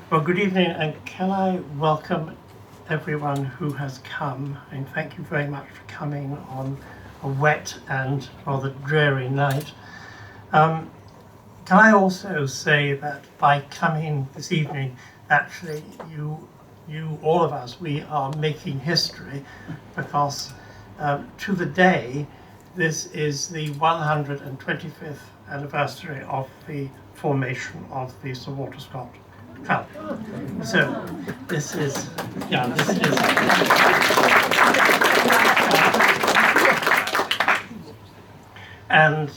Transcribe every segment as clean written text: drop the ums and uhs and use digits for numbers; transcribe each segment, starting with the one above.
Well, good evening, and can I welcome everyone who has come, and thank you very much for coming on a wet and rather dreary night. Can I also say that by coming this evening, actually you all of us, we are making history, because to the day, this is the 125th anniversary of the formation of the Sir Walter Scott Club. So this is, and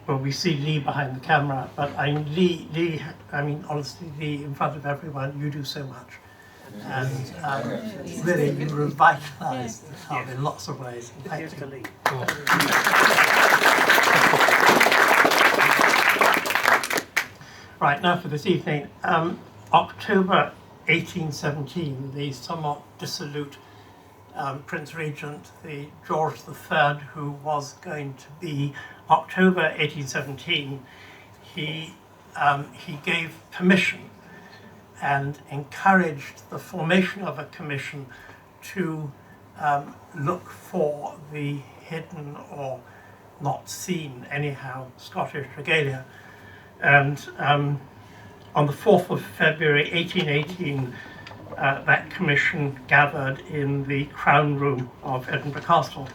well, we see Lee behind the camera, but Lee, I mean, honestly, Lee, in front of everyone, you do so much. And really, you revitalize the club in lots of ways. Thank you, Lee. Right, now for this evening. October 1817, the somewhat dissolute Prince Regent, the George III, who was going to be October 1817, he gave permission and encouraged the formation of a commission to look for the hidden or not seen anyhow Scottish regalia. And on the 4th of February 1818, that commission gathered in the Crown Room of Edinburgh Castle.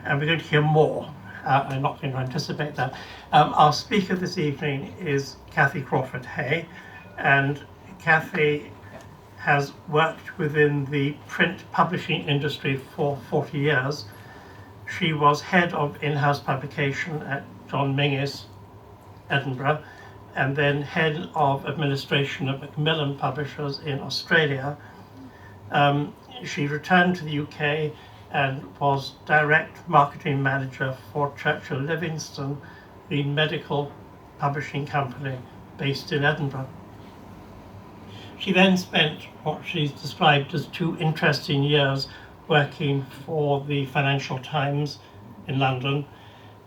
And we're going to hear more. I'm not going to anticipate that. Our speaker this evening is Cathy Crawford Hay, and Cathy has worked within the print publishing industry for 40 years. She was head of in-house publication at John Menzies, Edinburgh, and then head of administration at Macmillan Publishers in Australia. She returned to the UK and was direct marketing manager for Churchill Livingston, the medical publishing company based in Edinburgh. She then spent what she's described as 2 interesting years working for the Financial Times in London,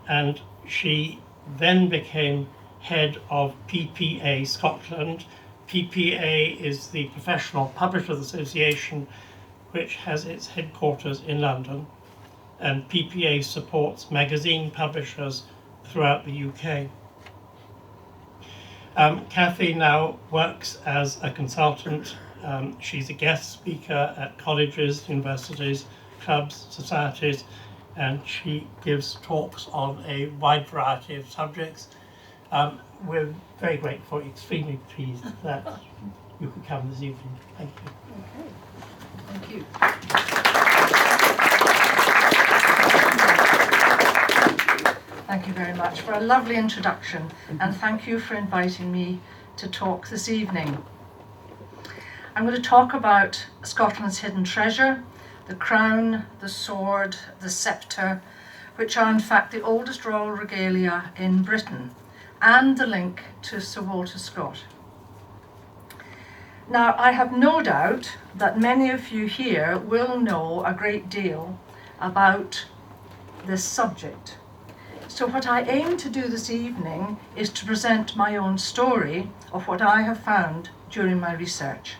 and she then became head of PPA Scotland. PPA is the Professional Publishers Association, which has its headquarters in London, and PPA supports magazine publishers throughout the UK. Cathy now works as a consultant. She's a guest speaker at colleges, universities, clubs, societies, and she gives talks on a wide variety of subjects. We're very grateful, extremely pleased that you could come this evening. Thank you. Okay. Thank you. Thank you very much for a lovely introduction, and thank you for inviting me to talk this evening. I'm going to talk about Scotland's hidden treasure, the crown, the sword, the sceptre, which are in fact the oldest royal regalia in Britain, and the link to Sir Walter Scott. Now, I have no doubt that many of you here will know a great deal about this subject. So what I aim to do this evening is to present my own story of what I have found during my research.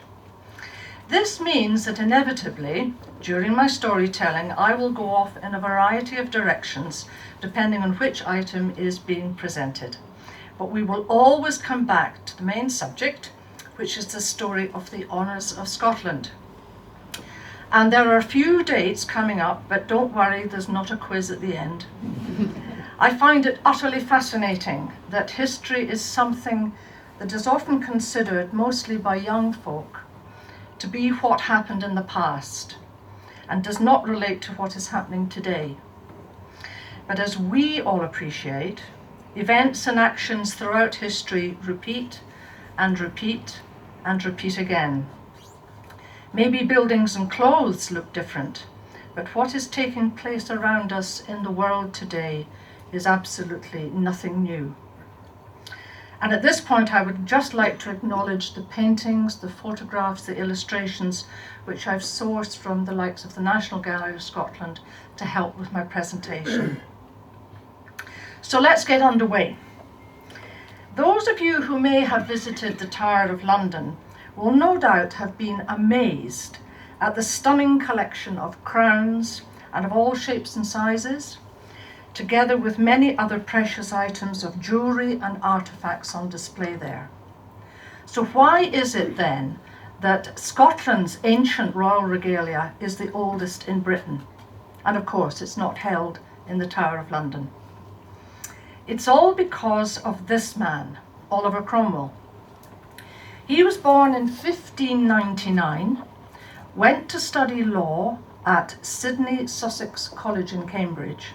This means that inevitably, during my storytelling, I will go off in a variety of directions depending on which item is being presented. But we will always come back to the main subject, which is the story of the honours of Scotland. And there are a few dates coming up, but don't worry, there's not a quiz at the end. I find it utterly fascinating that history is something that is often considered, mostly by young folk, to be what happened in the past and does not relate to what is happening today. But as we all appreciate, events and actions throughout history repeat and repeat and repeat again. Maybe buildings and clothes look different, but what is taking place around us in the world today is absolutely nothing new. And at this point, I would just like to acknowledge the paintings, the photographs, the illustrations, which I've sourced from the likes of the National Gallery of Scotland to help with my presentation. So let's get underway. Those of you who may have visited the Tower of London will no doubt have been amazed at the stunning collection of crowns and of all shapes and sizes, together with many other precious items of jewellery and artefacts on display there. So why is it then that Scotland's ancient Royal Regalia is the oldest in Britain? And of course, it's not held in the Tower of London. It's all because of this man, Oliver Cromwell. He was born in 1599, went to study law at Sidney Sussex College in Cambridge.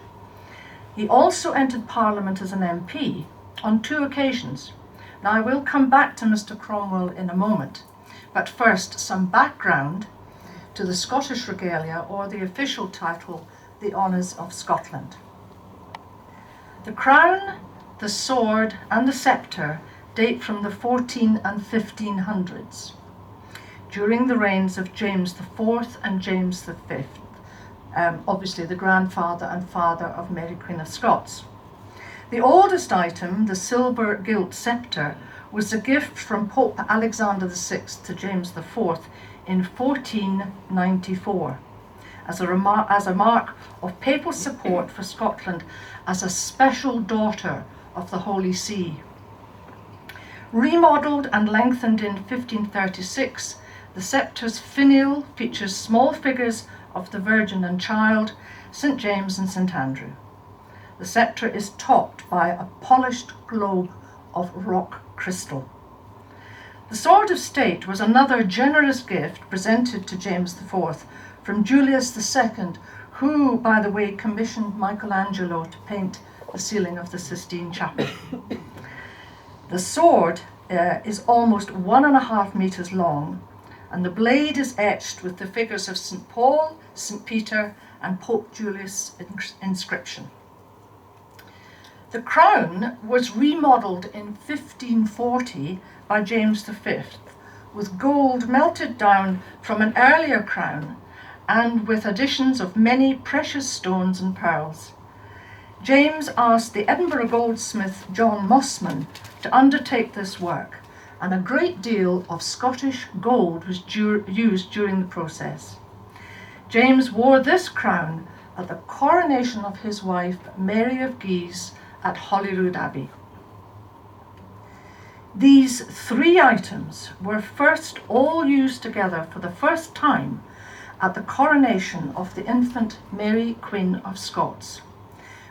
He also entered Parliament as an MP on 2 occasions. Now, I will come back to Mr. Cromwell in a moment, but first some background to the Scottish Regalia, or the official title, the Honours of Scotland. The crown, the sword and the sceptre date from the 14 and 1500s, during the reigns of James IV and James V, obviously the grandfather and father of Mary Queen of Scots. The oldest item, the silver gilt sceptre, was a gift from Pope Alexander VI to James IV in 1494, as a mark of papal support for Scotland as a special daughter of the Holy See. Remodelled and lengthened in 1536, the sceptre's finial features small figures of the Virgin and Child, St. James and St. Andrew. The sceptre is topped by a polished globe of rock crystal. The Sword of State was another generous gift presented to James IV from Julius II, who, by the way, commissioned Michelangelo to paint the ceiling of the Sistine Chapel. The sword is almost 1.5 meters long, and the blade is etched with the figures of St. Paul, St. Peter, and Pope Julius' inscription. The crown was remodelled in 1540 by James V, with gold melted down from an earlier crown and with additions of many precious stones and pearls. James asked the Edinburgh goldsmith John Mossman to undertake this work, and a great deal of Scottish gold was used during the process. James wore this crown at the coronation of his wife, Mary of Guise, at Holyrood Abbey. These 3 items were first all used together for the first time at the coronation of the infant Mary Queen of Scots,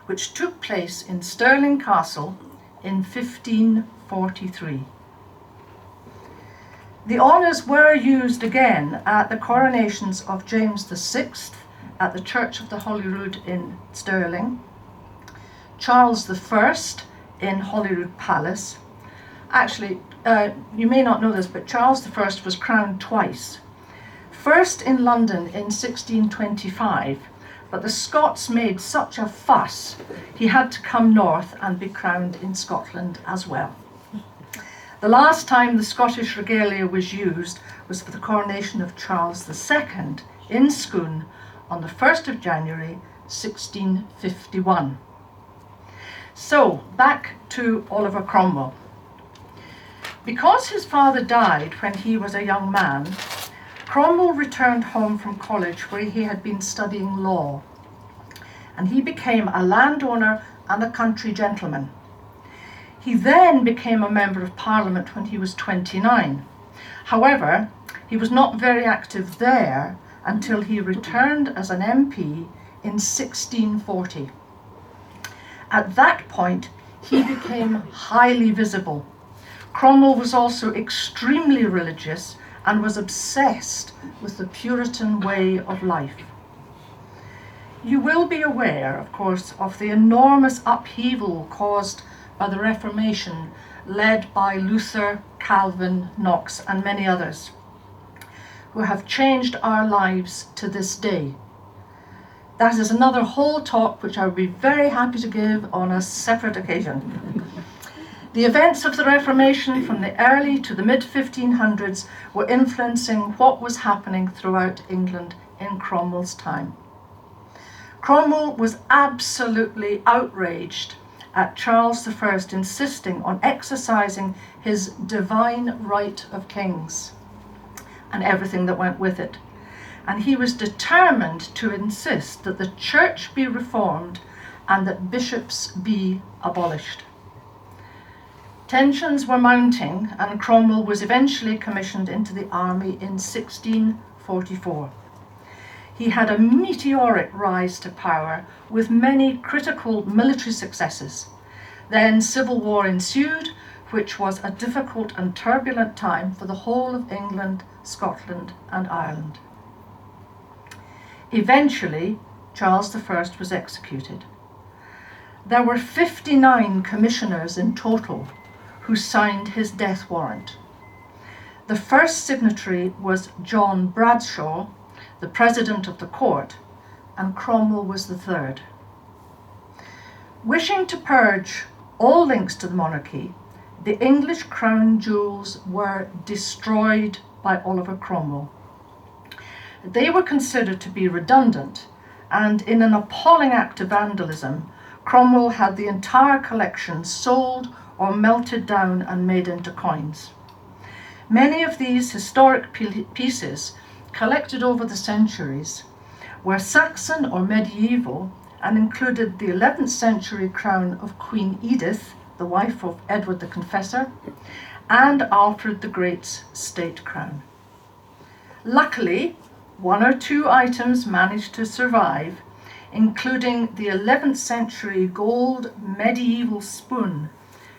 which took place in Stirling Castle in 1543. The honours were used again at the coronations of James VI at the Church of the Holyrood in Stirling, Charles I in Holyrood Palace. Actually, you may not know this, but Charles I was crowned twice. First in London in 1625, but the Scots made such a fuss, he had to come north and be crowned in Scotland as well. The last time the Scottish regalia was used was for the coronation of Charles II in Scone on the 1st of January 1651. So, back to Oliver Cromwell. Because his father died when he was a young man, Cromwell returned home from college where he had been studying law, and he became a landowner and a country gentleman. He then became a member of Parliament when he was 29. However, he was not very active there until he returned as an MP in 1640. At that point, he became highly visible. Cromwell was also extremely religious and was obsessed with the Puritan way of life. You will be aware, of course, of the enormous upheaval caused by the Reformation, led by Luther, Calvin, Knox, and many others, who have changed our lives to this day. That is another whole talk which I would be very happy to give on a separate occasion. The events of the Reformation from the early to the mid-1500s were influencing what was happening throughout England in Cromwell's time. Cromwell was absolutely outraged at Charles I insisting on exercising his divine right of kings and everything that went with it. And he was determined to insist that the church be reformed and that bishops be abolished. Tensions were mounting, and Cromwell was eventually commissioned into the army in 1644. He had a meteoric rise to power with many critical military successes. Then civil war ensued, which was a difficult and turbulent time for the whole of England, Scotland and Ireland. Eventually, Charles I was executed. There were 59 commissioners in total who signed his death warrant. The first signatory was John Bradshaw, the president of the court, and Cromwell was the third. Wishing to purge all links to the monarchy, the English crown jewels were destroyed by Oliver Cromwell. They were considered to be redundant, and in an appalling act of vandalism, Cromwell had the entire collection sold or melted down and made into coins. Many of these historic pieces, collected over the centuries, were Saxon or medieval and included the 11th century crown of Queen Edith, the wife of Edward the Confessor, and Alfred the Great's state crown. Luckily, one or two items managed to survive, including the 11th century gold medieval spoon,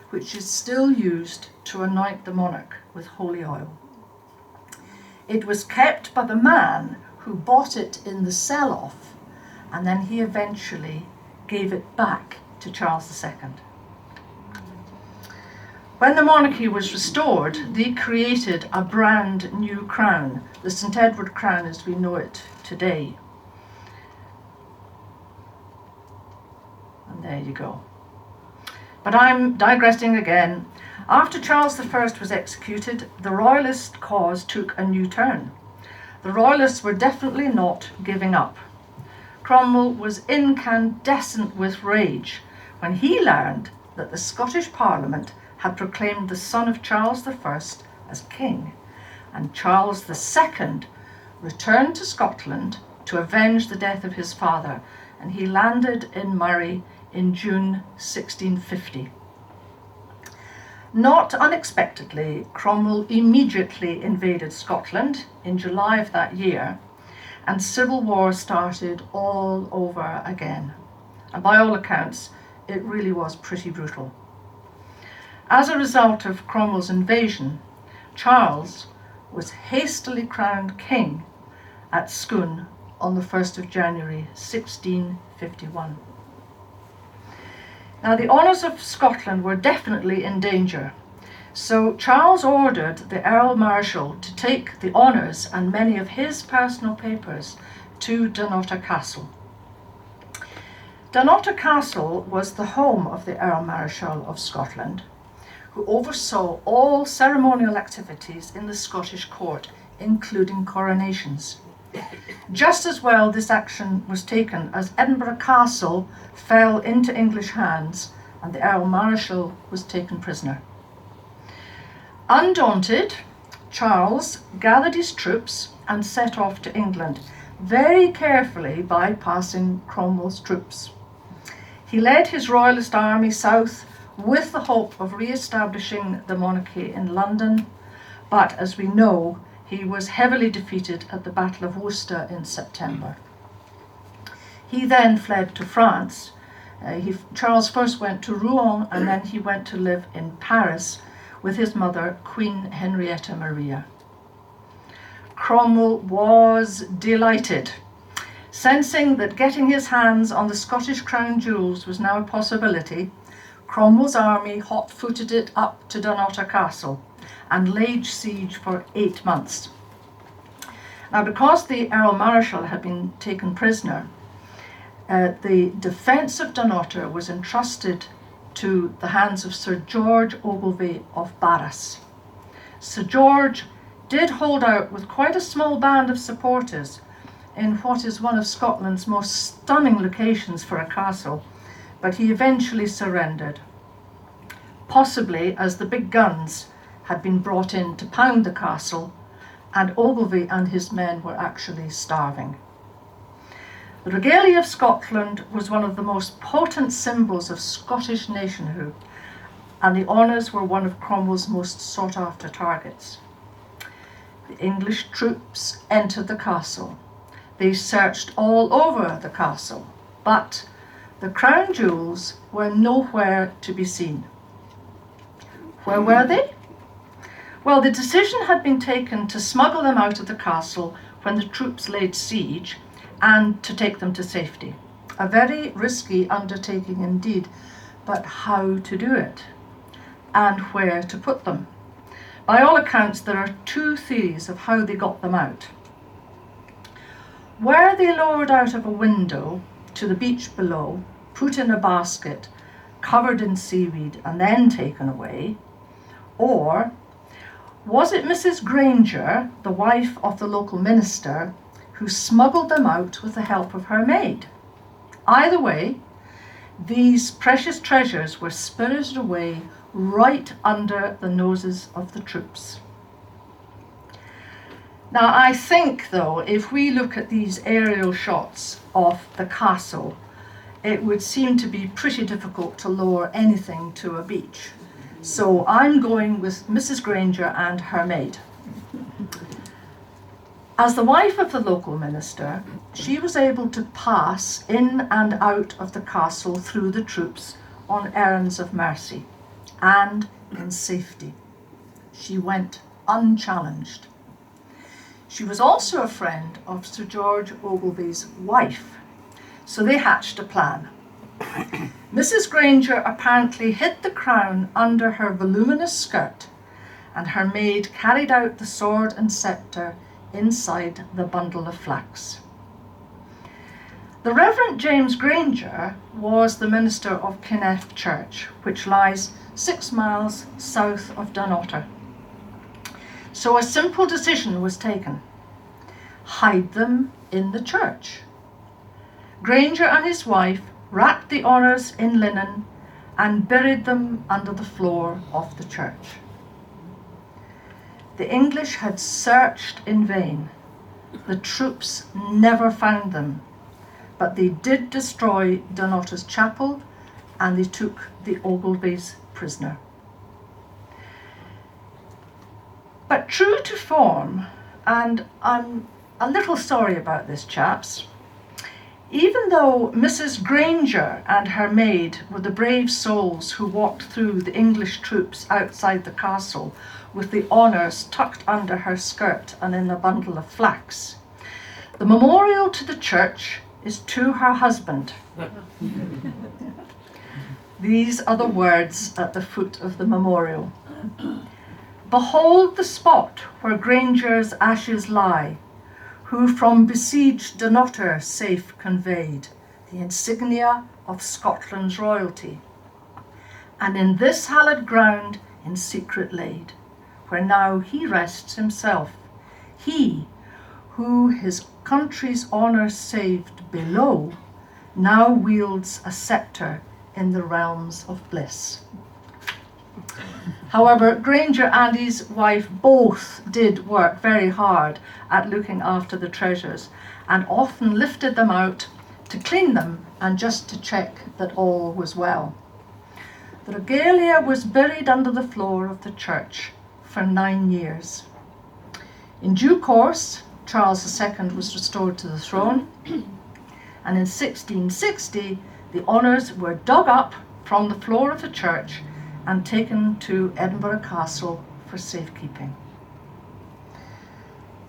which is still used to anoint the monarch with holy oil. It was kept by the man who bought it in the sell-off, and then he eventually gave it back to Charles II. When the monarchy was restored, they created a brand new crown, the St. Edward crown as we know it today. And there you go. But I'm digressing again. After Charles I was executed, the Royalist cause took a new turn. The Royalists were definitely not giving up. Cromwell was incandescent with rage when he learned that the Scottish Parliament had proclaimed the son of Charles I as king, and Charles II returned to Scotland to avenge the death of his father, and he landed in Moray in June 1650. Not unexpectedly, Cromwell immediately invaded Scotland in July of that year, and civil war started all over again. And by all accounts, it really was pretty brutal. As a result of Cromwell's invasion, Charles was hastily crowned king at Scone on the 1st of January 1651. Now, the honours of Scotland were definitely in danger, so Charles ordered the Earl Marshal to take the honours and many of his personal papers to Dunnottar Castle. Dunnottar Castle was the home of the Earl Marshal of Scotland, who oversaw all ceremonial activities in the Scottish court, including coronations. Just as well this action was taken as Edinburgh Castle fell into English hands and the Earl Marshal was taken prisoner. Undaunted, Charles gathered his troops and set off to England, very carefully bypassing Cromwell's troops. He led his royalist army south with the hope of re-establishing the monarchy in London, but as we know, he was heavily defeated at the Battle of Worcester in September. He then fled to France. Charles first went to Rouen and then he went to live in Paris with his mother, Queen Henrietta Maria. Cromwell was delighted. Sensing that getting his hands on the Scottish crown jewels was now a possibility, Cromwell's army hot-footed it up to Dunnottar Castle and laid siege for 8 months. Now, because the Earl Marshal had been taken prisoner, the defence of Dunnottar was entrusted to the hands of Sir George Ogilvy of Barras. Sir George did hold out with quite a small band of supporters in what is one of Scotland's most stunning locations for a castle, but he eventually surrendered, possibly as the big guns had been brought in to pound the castle, and Ogilvy and his men were actually starving. The Regalia of Scotland was one of the most potent symbols of Scottish nationhood, and the honours were one of Cromwell's most sought-after targets. The English troops entered the castle. They searched all over the castle, but the crown jewels were nowhere to be seen. Where were they? Well, the decision had been taken to smuggle them out of the castle when the troops laid siege and to take them to safety. A very risky undertaking indeed, but how to do it and where to put them? By all accounts, there are two theories of how they got them out. Were they lowered out of a window to the beach below, put in a basket, covered in seaweed, and then taken away? Or was it Mrs. Granger, the wife of the local minister, who smuggled them out with the help of her maid? Either way, these precious treasures were spirited away right under the noses of the troops. Now, I think, though, if we look at these aerial shots of the castle, it would seem to be pretty difficult to lower anything to a beach. So I'm going with Mrs. Granger and her maid. As the wife of the local minister, she was able to pass in and out of the castle through the troops on errands of mercy, and in safety. She went unchallenged. She was also a friend of Sir George Ogilvy's wife, so they hatched a plan. Mrs. Granger apparently hid the crown under her voluminous skirt, and her maid carried out the sword and sceptre inside the bundle of flax. The Reverend James Granger was the minister of Kinneff Church, which lies 6 miles south of Dunotter. So a simple decision was taken: hide them in the church. Granger and his wife wrapped the honours in linen and buried them under the floor of the church. The English had searched in vain. The troops never found them, but they did destroy Dunotter's chapel, and they took the Ogilvys prisoner. But true to form, and I'm a little sorry about this, chaps, even though Mrs. Granger and her maid were the brave souls who walked through the English troops outside the castle with the honours tucked under her skirt and in a bundle of flax, the memorial to the church is to her husband. These are the words at the foot of the memorial. Behold the spot where Granger's ashes lie, who from besieged Dunotter safe conveyed the insignia of Scotland's royalty, and in this hallowed ground in secret laid, where now he rests himself, he who his country's honour saved below, now wields a sceptre in the realms of bliss. However, Granger and his wife both did work very hard at looking after the treasures, and often lifted them out to clean them and just to check that all was well. The regalia was buried under the floor of the church for 9 years. In due course, Charles II was restored to the throne, and in 1660 the honours were dug up from the floor of the church and taken to Edinburgh Castle for safekeeping.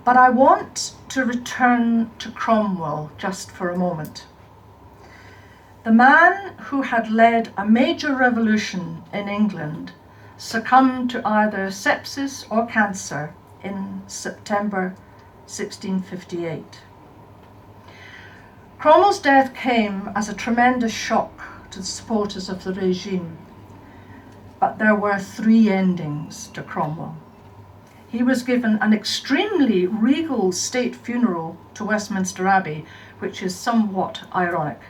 But I want to return to Cromwell just for a moment. The man who had led a major revolution in England succumbed to either sepsis or cancer in September 1658. Cromwell's death came as a tremendous shock to the supporters of the regime, but there were 3 endings to Cromwell. He was given an extremely regal state funeral to Westminster Abbey, which is somewhat ironic.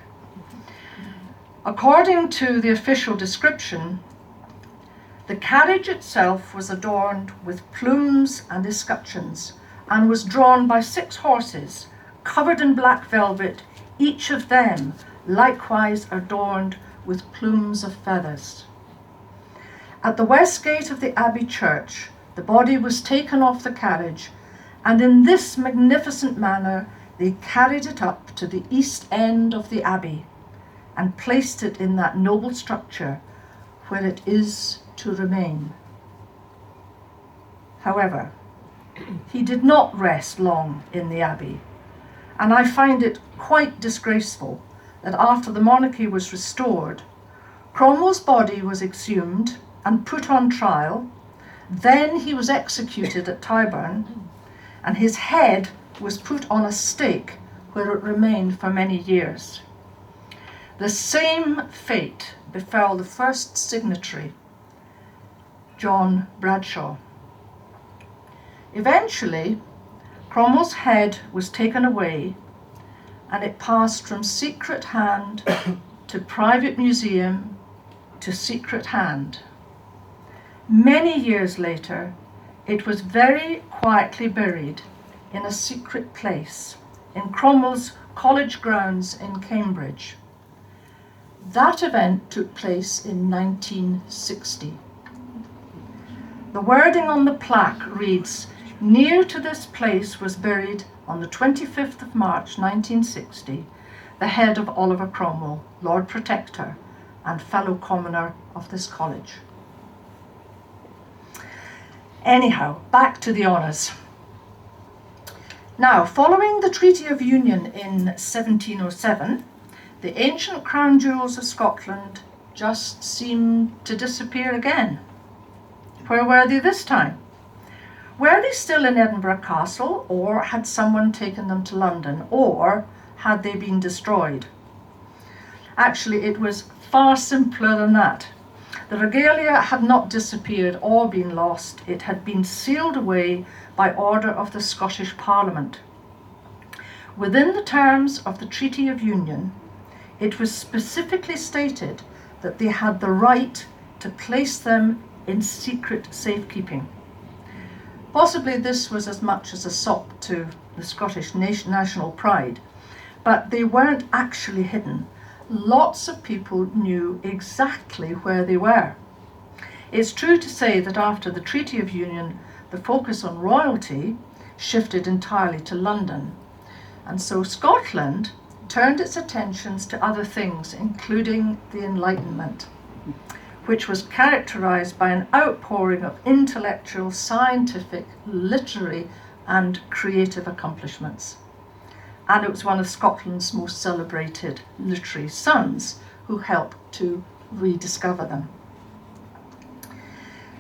According to the official description, the carriage itself was adorned with plumes and escutcheons and was drawn by 6 horses covered in black velvet, each of them likewise adorned with plumes of feathers. At the west gate of the Abbey church, the body was taken off the carriage, and in this magnificent manner they carried it up to the east end of the Abbey and placed it in that noble structure where it is to remain. However, he did not rest long in the Abbey, and I find it quite disgraceful that after the monarchy was restored, Cromwell's body was exhumed and put on trial. Then he was executed at Tyburn, and his head was put on a stake where it remained for many years. The same fate befell the first signatory, John Bradshaw. Eventually, Cromwell's head was taken away, and it passed from secret hand to private museum to secret hand. Many years later, it was very quietly buried in a secret place in Cromwell's college grounds in Cambridge. That event took place in 1960. The wording on the plaque reads, "Near to this place was buried on the 25th of March 1960 the head of Oliver Cromwell, Lord Protector and fellow commoner of this college." Anyhow, back to the honours. Now, following the Treaty of Union in 1707, the ancient crown jewels of Scotland just seemed to disappear again. Where were they this time? Were they still in Edinburgh Castle, or had someone taken them to London, or had they been destroyed? Actually, it was far simpler than that. The regalia had not disappeared or been lost. It had been sealed away by order of the Scottish Parliament. Within the terms of the Treaty of Union, it was specifically stated that they had the right to place them in secret safekeeping. Possibly this was as much as a sop to the Scottish national pride, but they weren't actually hidden. Lots of people knew exactly where they were. It's true to say that after the Treaty of Union, the focus on royalty shifted entirely to London, and so Scotland turned its attentions to other things, including the Enlightenment, which was characterised by an outpouring of intellectual, scientific, literary and creative accomplishments. And it was one of Scotland's most celebrated literary sons who helped to rediscover them.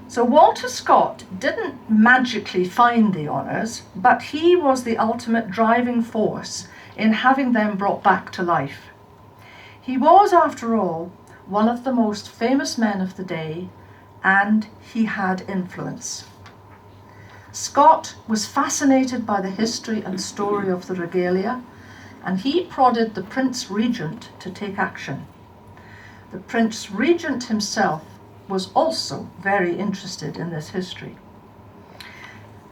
So Walter Scott didn't magically find the honours, but he was the ultimate driving force in having them brought back to life. He was, after all, one of the most famous men of the day, and he had influence. Scott was fascinated by the history and story of the regalia, and he prodded the Prince Regent to take action. The Prince Regent himself was also very interested in this history.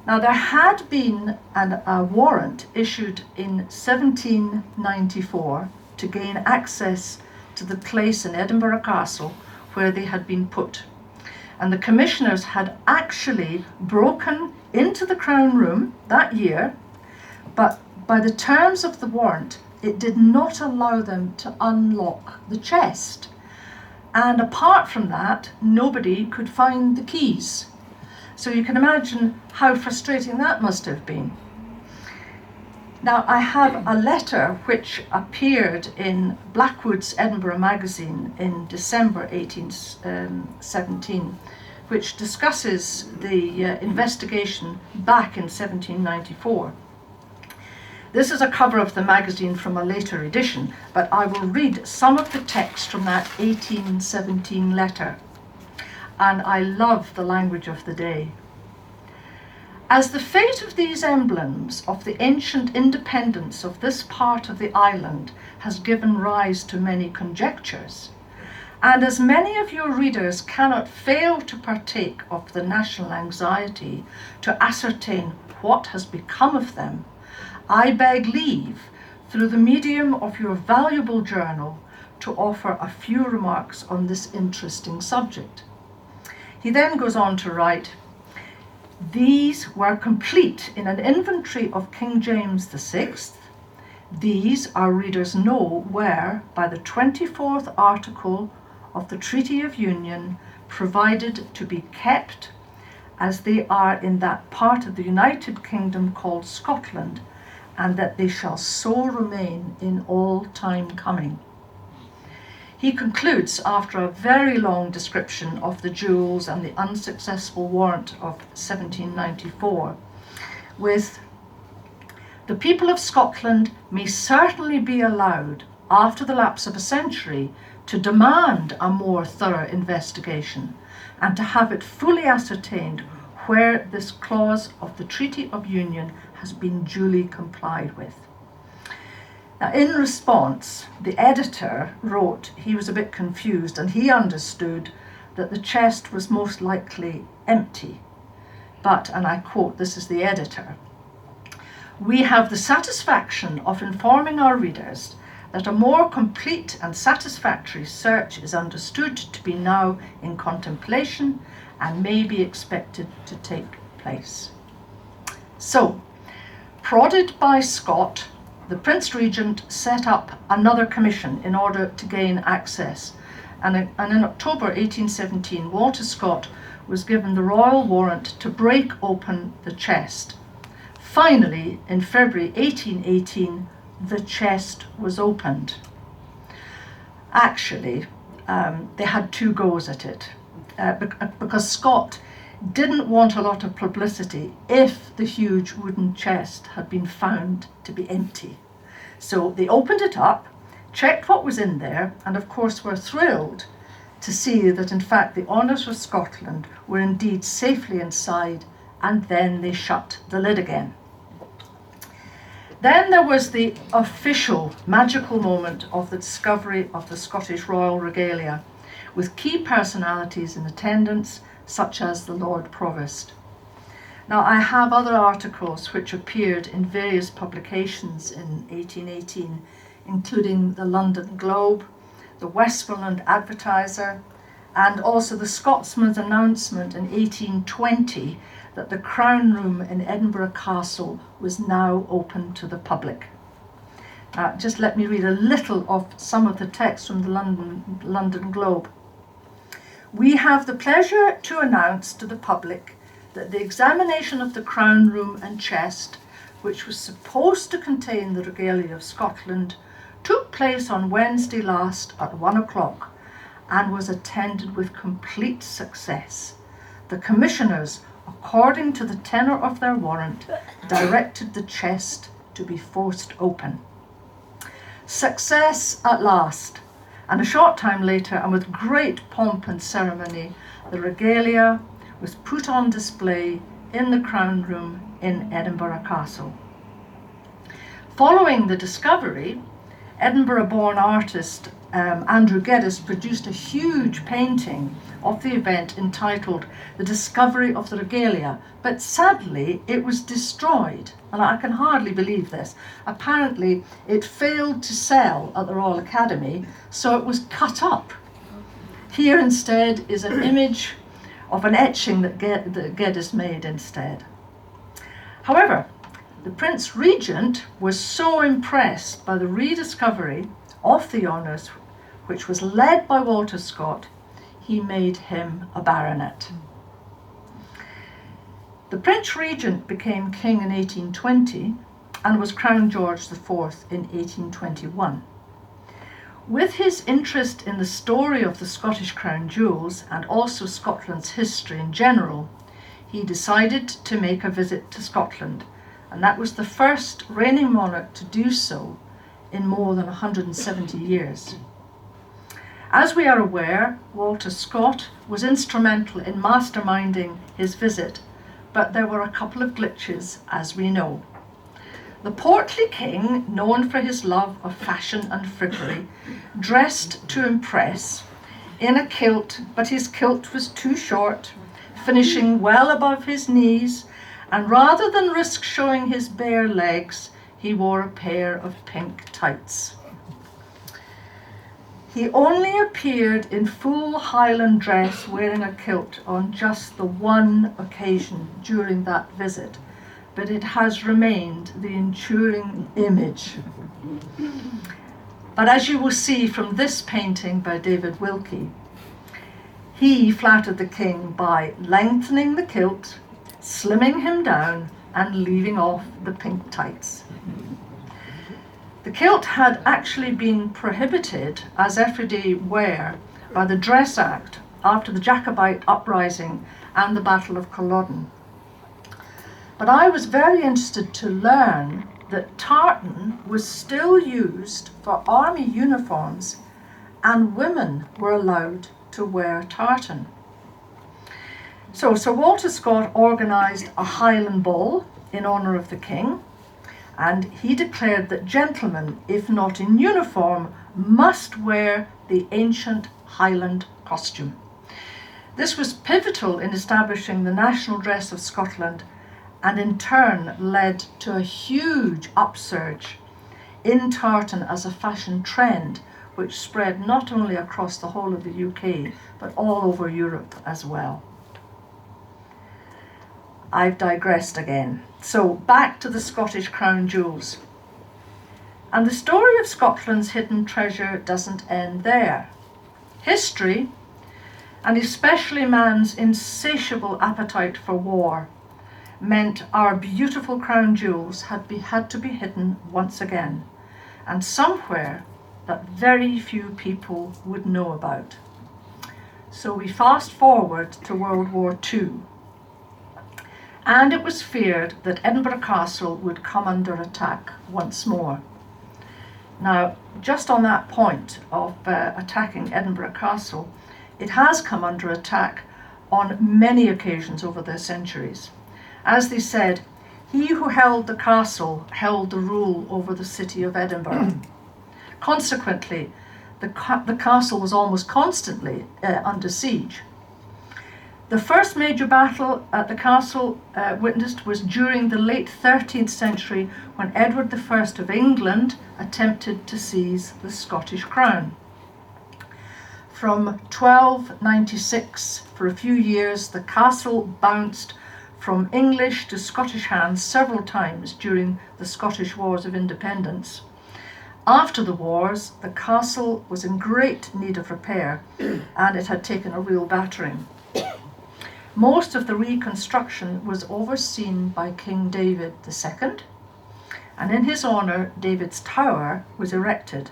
Now, there had been a warrant issued in 1794 to gain access to the place in Edinburgh Castle where they had been put. And the commissioners had actually broken into the Crown Room that year, but by the terms of the warrant, it did not allow them to unlock the chest. And apart from that, nobody could find the keys. So you can imagine how frustrating that must have been. Now, I have a letter which appeared in Blackwood's Edinburgh magazine in December 1817, which discusses the investigation back in 1794. This is a cover of the magazine from a later edition, but I will read some of the text from that 1817 letter. And I love the language of the day. As the fate of these emblems of the ancient independence of this part of the island has given rise to many conjectures, And as many of your readers cannot fail to partake of the national anxiety to ascertain what has become of them, I beg leave, through the medium of your valuable journal, to offer a few remarks on this interesting subject. He then goes on to write, these were complete in an inventory of King James VI. These, our readers know, were, by the 24th article of the Treaty of Union, provided to be kept, as they are in that part of the United Kingdom called Scotland, and that they shall so remain in all time coming. He concludes, after a very long description of the jewels and the unsuccessful warrant of 1794, with, the people of Scotland may certainly be allowed, after the lapse of a century, to demand a more thorough investigation, and to have it fully ascertained where this clause of the Treaty of Union has been duly complied with. Now, in response, the editor wrote he was a bit confused and he understood that the chest was most likely empty. But, and I quote, this is the editor, we have the satisfaction of informing our readers that a more complete and satisfactory search is understood to be now in contemplation and may be expected to take place. So, prodded by Scott, the Prince Regent set up another commission in order to gain access. And in October 1817, Walter Scott was given the royal warrant to break open the chest. Finally, in February 1818, the chest was opened. Actually, they had two goes at it, because Scott didn't want a lot of publicity if the huge wooden chest had been found to be empty. So they opened it up, checked what was in there, and of course were thrilled to see that in fact the honours of Scotland were indeed safely inside, and then they shut the lid again. Then there was the official magical moment of the discovery of the Scottish Royal Regalia, with key personalities in attendance, such as the Lord Provost. Now, I have other articles which appeared in various publications in 1818, including the London Globe, the Westmoreland Advertiser, and also the Scotsman's announcement in 1820 that the Crown Room in Edinburgh Castle was now open to the public. Just let me read a little of some of the text from the London Globe. We have the pleasure to announce to the public that the examination of the Crown Room and chest, which was supposed to contain the regalia of Scotland, took place on Wednesday last at 1 o'clock and was attended with complete success. The commissioners, according to the tenor of their warrant, directed the chest to be forced open. Success at last, and a short time later, and with great pomp and ceremony, the regalia was put on display in the Crown Room in Edinburgh Castle. Following the discovery, Edinburgh-born artist Andrew Geddes produced a huge painting of the event entitled The Discovery of the Regalia, but sadly it was destroyed, and I can hardly believe this. Apparently it failed to sell at the Royal Academy, so it was cut up. Here instead is an image of an etching that Geddes made instead. However, the Prince Regent was so impressed by the rediscovery of the honours, which was led by Walter Scott, he made him a baronet. The Prince Regent became king in 1820 and was crowned George IV in 1821. With his interest in the story of the Scottish crown jewels and also Scotland's history in general, he decided to make a visit to Scotland, and that was the first reigning monarch to do so in more than 170 years. As we are aware, Walter Scott was instrumental in masterminding his visit, but there were a couple of glitches, as we know. The portly king, known for his love of fashion and frippery, dressed to impress, in a kilt, but his kilt was too short, finishing well above his knees, and rather than risk showing his bare legs, he wore a pair of pink tights. He only appeared in full Highland dress wearing a kilt on just the one occasion during that visit, but it has remained the enduring image. But as you will see from this painting by David Wilkie, he flattered the king by lengthening the kilt, slimming him down, and leaving off the pink tights. The kilt had actually been prohibited as everyday wear by the Dress Act after the Jacobite uprising and the Battle of Culloden. But I was very interested to learn that tartan was still used for army uniforms and women were allowed to wear tartan. So Sir Walter Scott organised a Highland ball in honour of the king, and he declared that gentlemen, if not in uniform, must wear the ancient Highland costume. This was pivotal in establishing the national dress of Scotland, and in turn led to a huge upsurge in tartan as a fashion trend, which spread not only across the whole of the UK, but all over Europe as well. I've digressed again. So back to the Scottish crown jewels. And the story of Scotland's hidden treasure doesn't end there. History, and especially man's insatiable appetite for war, meant our beautiful crown jewels had to be hidden once again, and somewhere that very few people would know about. So we fast forward to World War II, and it was feared that Edinburgh Castle would come under attack once more. Now, just on that point of attacking Edinburgh Castle, it has come under attack on many occasions over the centuries. As they said, he who held the castle held the rule over the city of Edinburgh. Consequently, the castle was almost constantly under siege. The first major battle the castle witnessed was during the late 13th century, when Edward I of England attempted to seize the Scottish crown. From 1296, for a few years, the castle bounced from English to Scottish hands several times during the Scottish Wars of Independence. After the wars, the castle was in great need of repair, and it had taken a real battering. Most of the reconstruction was overseen by King David II, and in his honour, David's Tower was erected,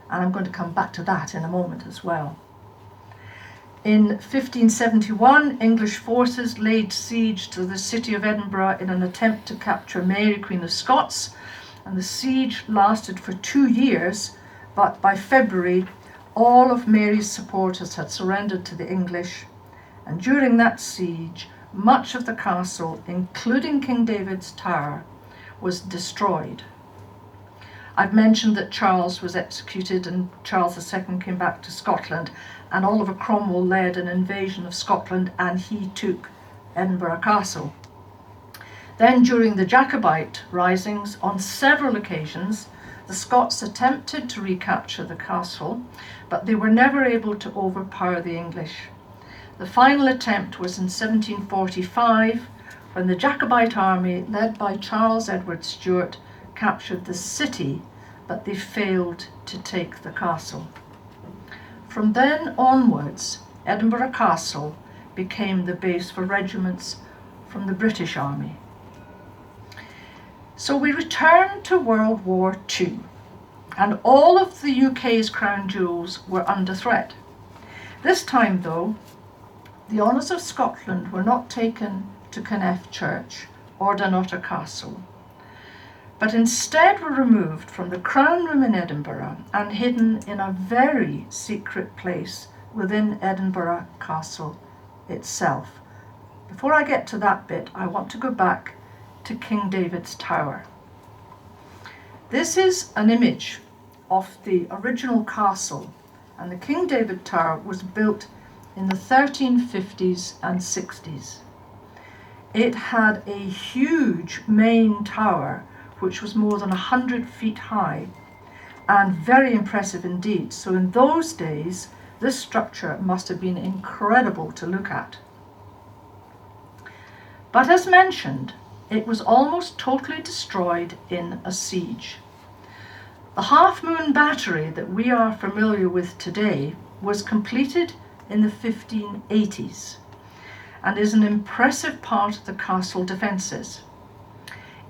and I'm going to come back to that in a moment as well. In 1571, English forces laid siege to the city of Edinburgh in an attempt to capture Mary, Queen of Scots, and the siege lasted for 2 years, but by February, all of Mary's supporters had surrendered to the English, and during that siege, much of the castle, including King David's Tower, was destroyed. I've mentioned that Charles was executed and Charles II came back to Scotland, and Oliver Cromwell led an invasion of Scotland, and he took Edinburgh Castle. Then during the Jacobite risings, on several occasions, the Scots attempted to recapture the castle, but they were never able to overpower the English. The final attempt was in 1745, when the Jacobite army, led by Charles Edward Stuart, captured the city, but they failed to take the castle. From then onwards, Edinburgh Castle became the base for regiments from the British Army. So we return to World War II, and all of the UK's crown jewels were under threat. This time, though, the honours of Scotland were not taken to Kenneth Church or Dunnottar Castle, but instead were removed from the Crown Room in Edinburgh and hidden in a very secret place within Edinburgh Castle itself. Before I get to that bit, I want to go back to King David's Tower. This is an image of the original castle And the King David Tower was built in the 1350s and 60s. It had a huge main tower which was more than 100 feet high and very impressive indeed. So in those days, this structure must have been incredible to look at. But as mentioned, it was almost totally destroyed in a siege. The Half Moon Battery that we are familiar with today was completed in the 1580s and is an impressive part of the castle defences.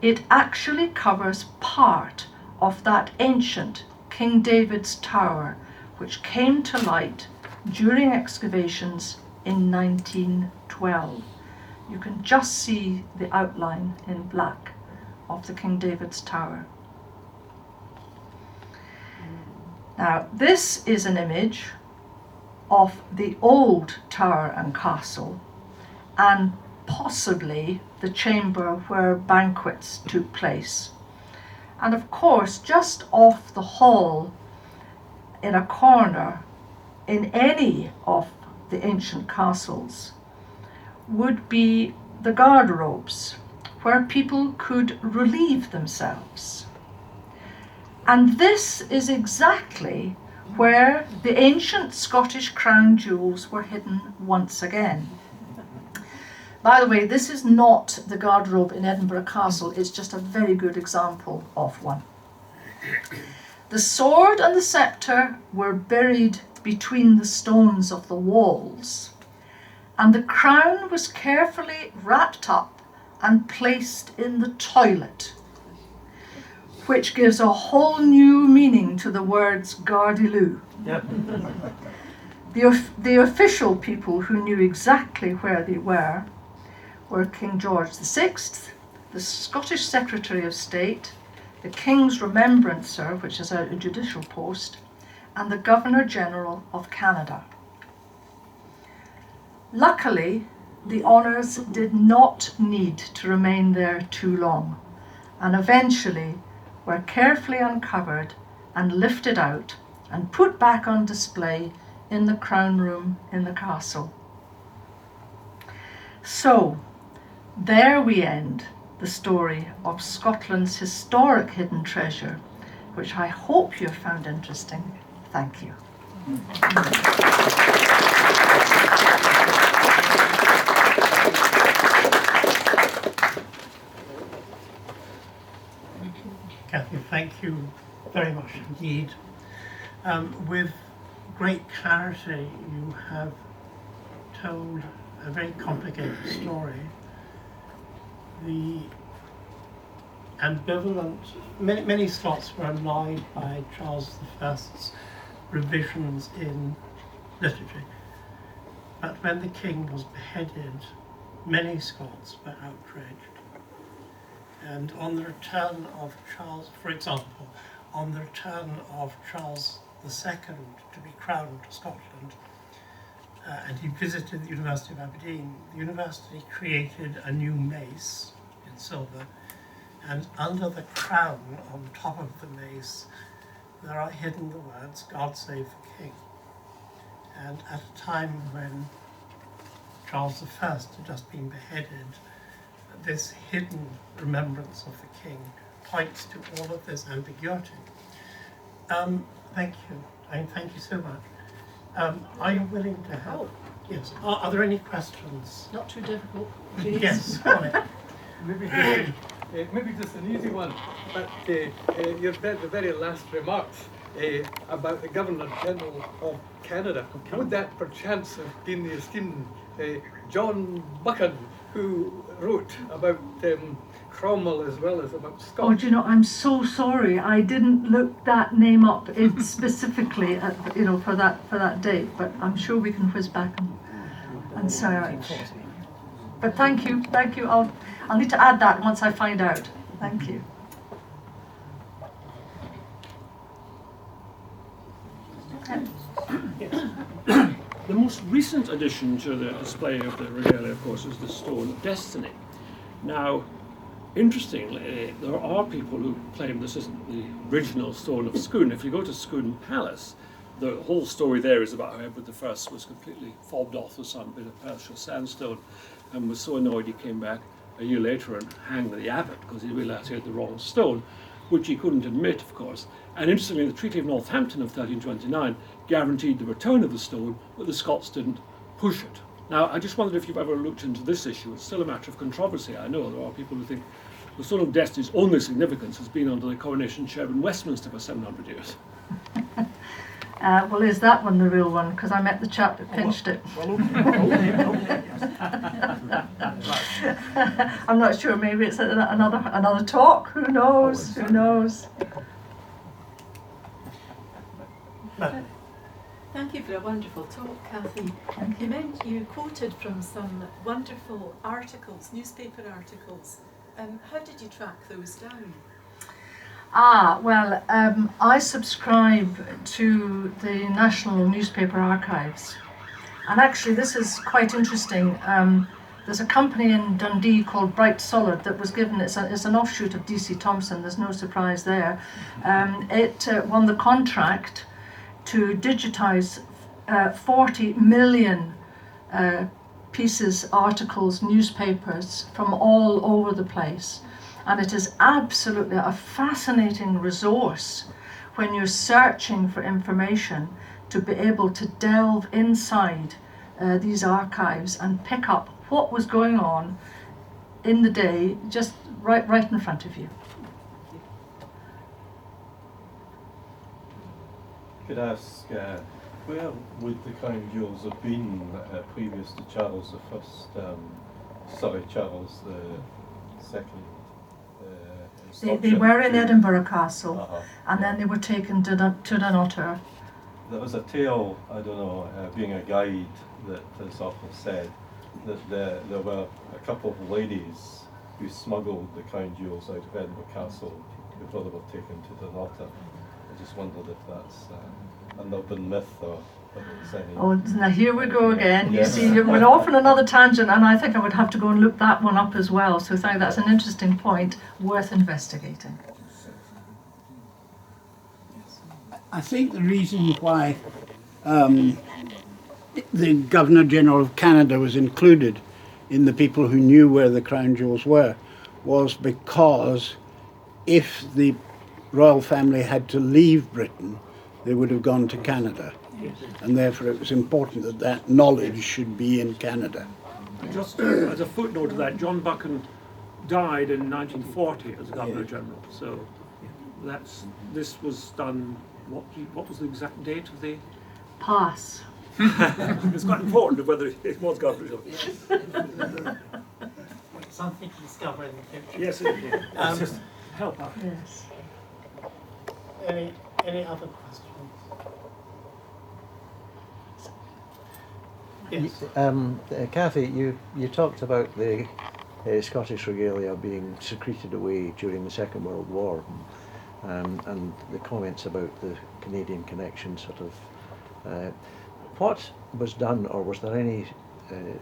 It actually covers part of that ancient King David's Tower, which came to light during excavations in 1912. You can just see the outline in black of the King David's Tower. Now, this is an image of the old tower and castle, and possibly the chamber where banquets took place. And of course, just off the hall, in a corner, in any of the ancient castles, would be the garderobes, where people could relieve themselves. And this is exactly where the ancient Scottish crown jewels were hidden once again. By the way, this is not the garderobe in Edinburgh Castle, it's just a very good example of one. The sword and the sceptre were buried between the stones of the walls, and the crown was carefully wrapped up and placed in the toilet, which gives a whole new meaning to the words Gardyloo. Yep. The official people who knew exactly where they were King George VI, the Scottish Secretary of State, the King's Remembrancer, which is a judicial post, and the Governor-General of Canada. Luckily, the honours did not need to remain there too long, and eventually were carefully uncovered and lifted out and put back on display in the crown room in the castle. So, there we end the story of Scotland's historic hidden treasure, which I hope you have found interesting. Thank you. Cathy, thank you very much indeed. With great clarity, you have told a very complicated story. The ambivalent, many Scots were annoyed by Charles I's revisions in liturgy. But when the king was beheaded, many Scots were outraged. And on the return of Charles, for example, on the return of Charles II to be crowned to Scotland, and he visited the University of Aberdeen, the university created a new mace in silver, and under the crown on top of the mace there are hidden the words, "God save the King." And at a time when Charles I had just been beheaded, this hidden remembrance of the king points to all of this ambiguity. Thank you. Thank you so much. Are you willing to help? Yes. Are there any questions? Not too difficult. Yes. Go on. Maybe just an easy one, but your very last remarks about the Governor-General of Canada, would that perchance have been the esteemed John Buchan, who wrote about Cromwell as well as about Scott? Oh, do you know, I'm so sorry. I didn't look that name up specifically, for that date. But I'm sure we can whiz back and search. But thank you. I'll need to add that once I find out. Thank you. The most recent addition to the display of the regalia, of course, is the Stone of Destiny. Now, interestingly, there are people who claim this isn't the original Stone of Scone. If you go to Scone Palace, the whole story there is about how Edward I was completely fobbed off with some bit of Perthshire sandstone and was so annoyed he came back a year later and hanged the abbot because he realised he had the wrong stone, which he couldn't admit, of course. And interestingly, the Treaty of Northampton of 1329 guaranteed the return of the stone, but the Scots didn't push it. Now, I just wondered if you've ever looked into this issue. It's still a matter of controversy. I know there are people who think the Stone of Destiny's only significance has been under the coronation chair in Westminster for 700 years. Well, is that one the real one? Because I met the chap that pinched it. Well, okay, yes. I'm not sure. Maybe it's another talk. Who knows? Who knows? Thank you for a wonderful talk, Cathy. You quoted from some wonderful articles, newspaper articles. How did you track those down? Well, I subscribe to the National Newspaper Archives. And actually, this is quite interesting. There's a company in Dundee called Bright Solid that was given, it's an offshoot of DC Thomson, there's no surprise there. It won the contract to digitise 40 million pieces, articles, newspapers from all over the place. And it is absolutely a fascinating resource when you're searching for information to be able to delve inside these archives and pick up what was going on in the day just right in front of you. Could I ask, where would the crown jewels have been previous to Charles I, Charles II? They were in Edinburgh Castle, and then they were taken to Dunnottar. There was a tale, I don't know, being a guide, that is often said that there were a couple of ladies who smuggled the crown jewels out of Edinburgh Castle before they were taken to Dunnottar. I just wondered if that's an urban myth or whether it's any... Oh, now here we go again. You see, you went off on another tangent, and I think I would have to go and look that one up as well. So I think that's an interesting point, worth investigating. I think the reason why the Governor-General of Canada was included in the people who knew where the crown jewels were was because if the royal family had to leave Britain, they would have gone to Canada. And therefore it was important that that knowledge should be in Canada. Just as a footnote to that, John Buchan died in 1940 as Governor-General. So this was done, what was the exact date of the... Pass. It's quite important of whether it was Governor-General. Something to discover in the future. Yes, indeed. Just help out. Yes. Any other questions? Yes. Cathy, you talked about the Scottish regalia being secreted away during the Second World War, and the comments about the Canadian connection sort of. What was done, or was there any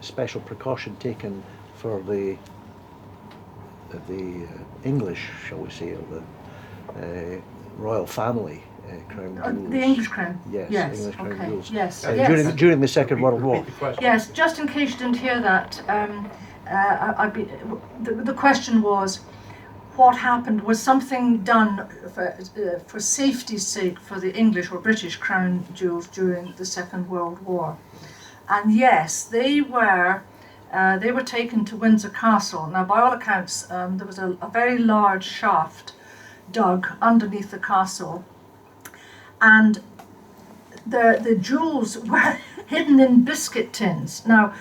special precaution taken for the English, shall we say, or the royal family crown jewels? The English crown? Yes, English crown okay. jewels. Yes, yes. During the Second World War. Yes, just in case you didn't hear that, the question was, what happened? Was something done for safety's sake for the English or British crown jewels during the Second World War? And yes, they were taken to Windsor Castle. Now, by all accounts, there was a very large shaft dug underneath the castle, and the jewels were hidden in biscuit tins. Now,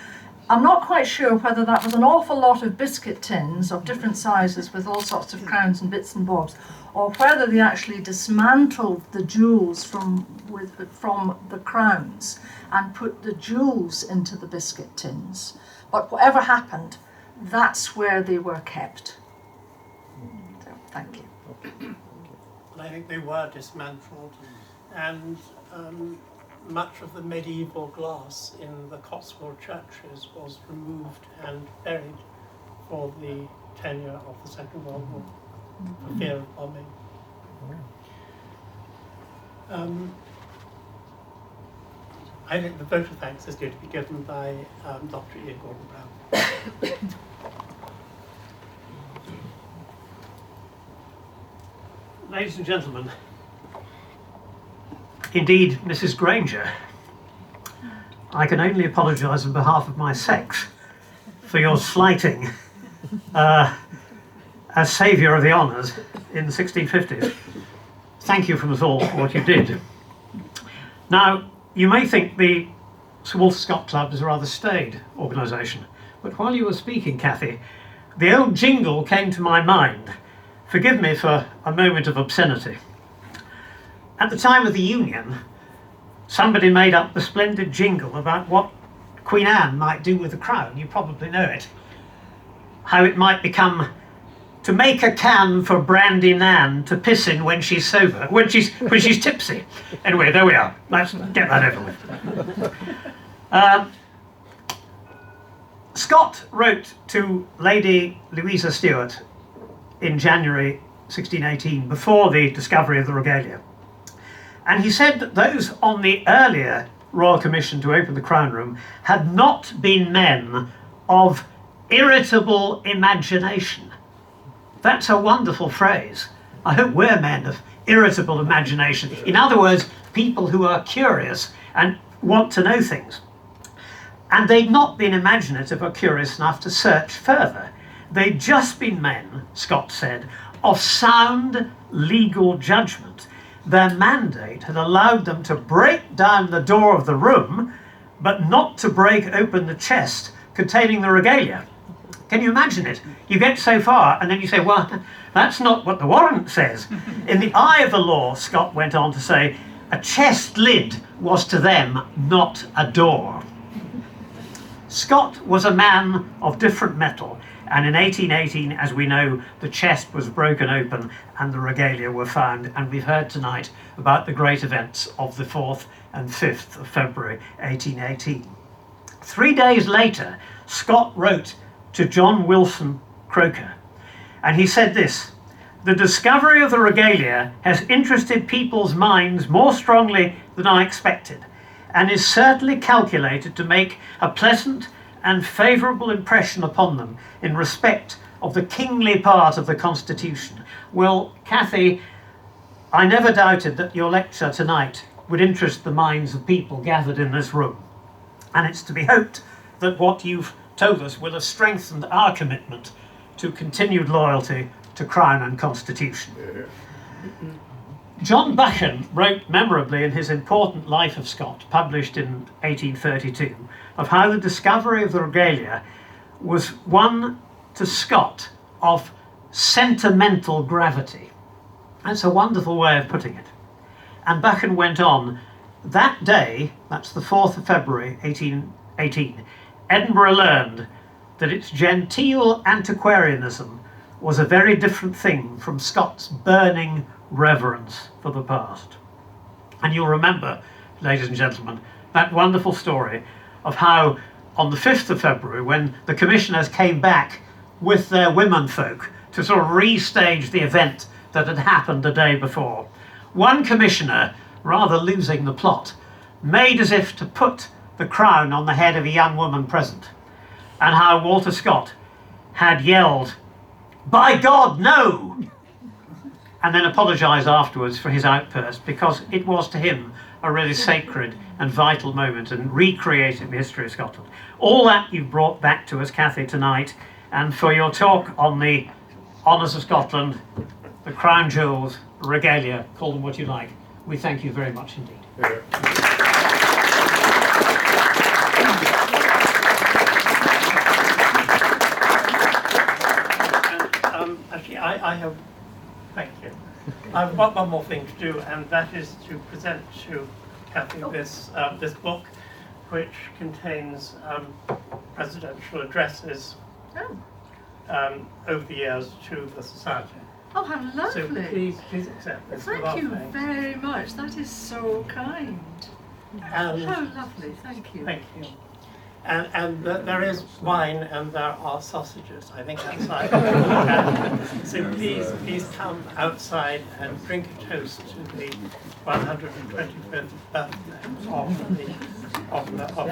I'm not quite sure whether that was an awful lot of biscuit tins of different sizes with all sorts of crowns and bits and bobs, or whether they actually dismantled the jewels from the crowns and put the jewels into the biscuit tins. But whatever happened, that's where they were kept. So, thank you. I think they were dismantled, and much of the medieval glass in the Cotswold churches was removed and buried for the tenure of the Second World War, for fear of bombing. I think the vote of thanks is going to be given by Dr. Ian Gordon-Brown. Ladies and gentlemen, indeed, Mrs. Granger, I can only apologise on behalf of my sex for your slighting as saviour of the honours in the 1650s. Thank you from us all for what you did. Now, you may think the Sir Walter Scott Club is a rather staid organisation, but while you were speaking, Cathy, the old jingle came to my mind. Forgive me for a moment of obscenity. At the time of the Union, somebody made up the splendid jingle about what Queen Anne might do with the crown. You probably know it. How it might become to make a can for Brandy Nan to piss in when she's sober, when she's tipsy. Anyway, there we are. Let's get that over with. Scott wrote to Lady Louisa Stuart in January 1618, before the discovery of the Regalia. And he said that those on the earlier Royal Commission to open the Crown Room had not been men of irritable imagination. That's a wonderful phrase. I hope we're men of irritable imagination. In other words, people who are curious and want to know things. And they'd not been imaginative or curious enough to search further. They'd just been men, Scott said, of sound legal judgment. Their mandate had allowed them to break down the door of the room, but not to break open the chest containing the regalia. Can you imagine it? You get so far and then you say, well, that's not what the warrant says. In the eye of the law, Scott went on to say, a chest lid was to them not a door. Scott was a man of different metal, and in 1818, as we know, the chest was broken open and the regalia were found, and we've heard tonight about the great events of the 4th and 5th of February 1818. 3 days later, Scott wrote to John Wilson Croker, and he said this: the discovery of the regalia has interested people's minds more strongly than I expected, and is certainly calculated to make a pleasant and favourable impression upon them in respect of the kingly part of the Constitution. Well, Cathy, I never doubted that your lecture tonight would interest the minds of people gathered in this room, and it's to be hoped that what you've told us will have strengthened our commitment to continued loyalty to Crown and Constitution. John Buchan wrote memorably in his important Life of Scott, published in 1832, of how the discovery of the regalia was one to Scott of sentimental gravity. That's a wonderful way of putting it. And Buchan went on, that day, that's the 4th of February 1818, Edinburgh learned that its genteel antiquarianism was a very different thing from Scott's burning reverence for the past. And you'll remember, ladies and gentlemen, that wonderful story of how on the 5th of February, when the commissioners came back with their womenfolk to sort of restage the event that had happened the day before, one commissioner, rather losing the plot, made as if to put the crown on the head of a young woman present, and how Walter Scott had yelled, "By God, no!" and then apologised afterwards for his outburst, because it was to him a really sacred and vital moment and recreating the history of Scotland. All that you've brought back to us, Cathy, tonight, and for your talk on the honours of Scotland, the crown jewels, regalia, call them what you like. We thank you very much indeed. Yeah. Actually, I have, thank you. I've got one more thing to do, and that is to present to Cathy this book, which contains presidential addresses over the years to the Society. Oh, how lovely. So please accept this. Thank you very much. That is so kind. And How lovely. Thank you. thank you. And there is wine and there are sausages, I think, outside. So please come outside and drink a toast to the 125th birthday of the club.